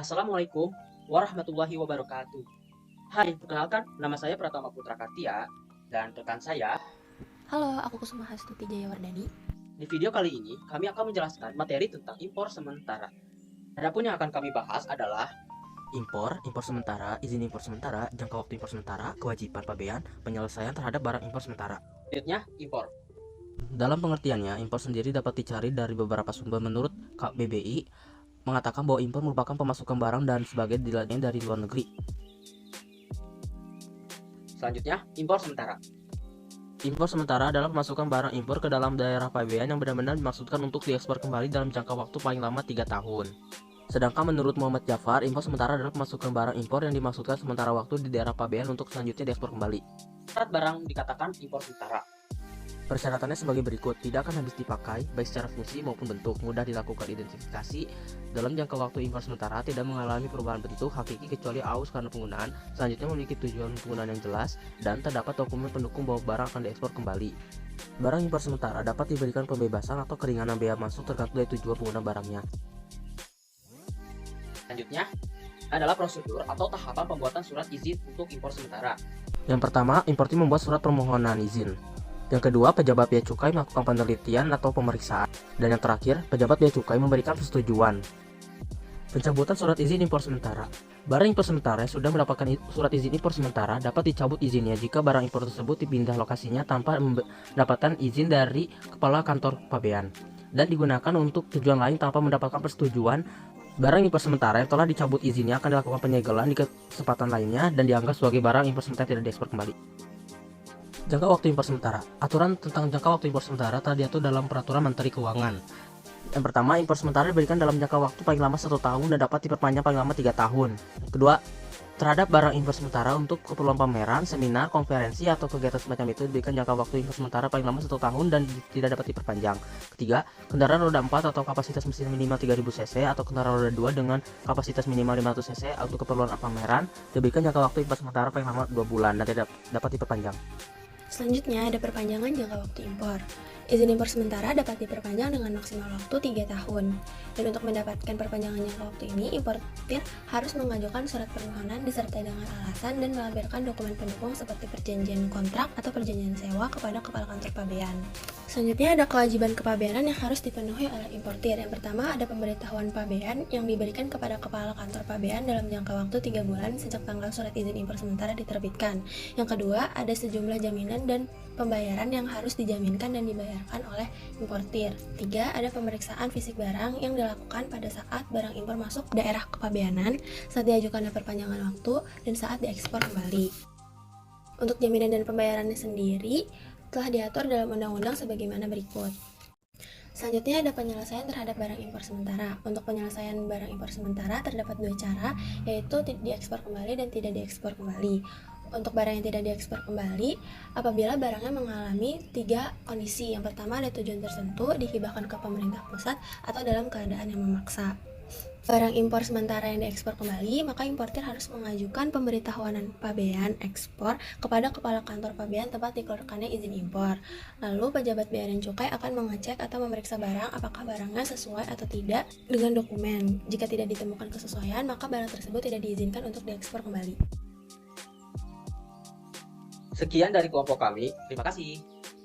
Assalamualaikum warahmatullahi wabarakatuh. Hai, perkenalkan nama saya Pratama Putra Kartia dan rekan saya. Halo, aku Kusuma Hastuti Jayawardani. Di video kali ini kami akan menjelaskan materi tentang impor sementara. Adapun yang akan kami bahas adalah impor sementara, izin impor sementara, jangka waktu impor sementara, kewajiban pabean, penyelesaian terhadap barang impor sementara. selanjutnya impor. Dalam pengertiannya, impor sendiri dapat dicari dari beberapa sumber. Menurut KBBI, mengatakan bahwa impor merupakan pemasukan barang dan sebagai dilakukan dari luar negeri. Selanjutnya impor sementara. Impor sementara adalah pemasukan barang impor ke dalam daerah pabean yang benar-benar dimaksudkan untuk diekspor kembali dalam jangka waktu paling lama 3 tahun. Sedangkan menurut Muhammad Jafar, impor sementara adalah pemasukan barang impor yang dimaksudkan sementara waktu di daerah pabean untuk selanjutnya diekspor kembali. Syarat barang dikatakan impor sementara. Persyaratannya sebagai berikut: tidak akan habis dipakai, baik secara fungsi maupun bentuk, mudah dilakukan identifikasi, dalam jangka waktu impor sementara tidak mengalami perubahan bentuk hakiki kecuali aus karena penggunaan, selanjutnya memiliki tujuan penggunaan yang jelas, dan terdapat dokumen pendukung bahwa barang akan diekspor kembali. Barang impor sementara dapat diberikan pembebasan atau keringanan bea masuk tergantung dari tujuan pengguna barangnya. Selanjutnya adalah prosedur atau tahapan pembuatan surat izin untuk impor sementara. Yang pertama, importir membuat surat permohonan izin. Yang kedua, pejabat bea cukai melakukan penelitian atau pemeriksaan. Dan yang terakhir, pejabat bea cukai memberikan persetujuan. Pencabutan surat izin impor sementara. Barang impor sementara yang sudah mendapatkan surat izin impor sementara dapat dicabut izinnya jika barang impor tersebut dipindah lokasinya tanpa mendapatkan izin dari kepala kantor pabean dan digunakan untuk tujuan lain tanpa mendapatkan persetujuan. Barang impor sementara yang telah dicabut izinnya akan dilakukan penyegelan di kesempatan lainnya dan dianggap sebagai barang impor sementara tidak diekspor kembali. Jangka waktu impor sementara. Aturan tentang jangka waktu impor sementara telah diatur dalam Peraturan Menteri Keuangan. Yang pertama, impor sementara diberikan dalam jangka waktu paling lama 1 tahun dan dapat diperpanjang paling lama 3 tahun. Kedua, terhadap barang impor sementara untuk keperluan pameran, seminar, konferensi, atau kegiatan semacam itu diberikan jangka waktu impor sementara paling lama 1 tahun dan tidak dapat diperpanjang. Ketiga, kendaraan roda 4 atau kapasitas mesin minimal 3000 cc atau kendaraan roda 2 dengan kapasitas minimal 500 cc untuk keperluan pameran diberikan jangka waktu impor sementara paling lama 2 bulan dan tidak dapat diperpanjang. Selanjutnya ada perpanjangan jangka waktu impor. Izin impor sementara dapat diperpanjang dengan maksimal waktu 3 tahun. Dan untuk mendapatkan perpanjangan jangka waktu ini, importir harus mengajukan surat permohonan disertai dengan alasan dan melampirkan dokumen pendukung seperti perjanjian kontrak atau perjanjian sewa kepada kepala kantor pabean. Selanjutnya ada kewajiban kepabeanan yang harus dipenuhi oleh importir. Yang pertama ada pemberitahuan pabean yang diberikan kepada kepala kantor pabean dalam jangka waktu 3 bulan sejak tanggal surat izin impor sementara diterbitkan. Yang kedua ada sejumlah jaminan dan pembayaran yang harus dijaminkan dan dibayarkan oleh importir. 3. Ada pemeriksaan fisik barang yang dilakukan pada saat barang impor masuk daerah kepabeanan, saat diajukan perpanjangan waktu, dan saat diekspor kembali. Untuk jaminan dan pembayarannya sendiri telah diatur dalam undang-undang sebagaimana berikut. Selanjutnya ada penyelesaian terhadap barang impor sementara. Untuk penyelesaian barang impor sementara terdapat 2 cara, yaitu diekspor kembali dan tidak diekspor kembali. Untuk barang yang tidak diekspor kembali, apabila barangnya mengalami 3 kondisi. Yang pertama ada tujuan tertentu, dihibahkan ke pemerintah pusat, atau dalam keadaan yang memaksa. Barang impor sementara yang diekspor kembali, maka importir harus mengajukan pemberitahuan pabean ekspor kepada kepala kantor pabean tempat dikeluarkannya izin impor. Lalu pejabat bea dan cukai akan mengecek atau memeriksa barang apakah barangnya sesuai atau tidak dengan dokumen. Jika tidak ditemukan kesesuaian, maka barang tersebut tidak diizinkan untuk diekspor kembali. Sekian dari kelompok kami. Terima kasih.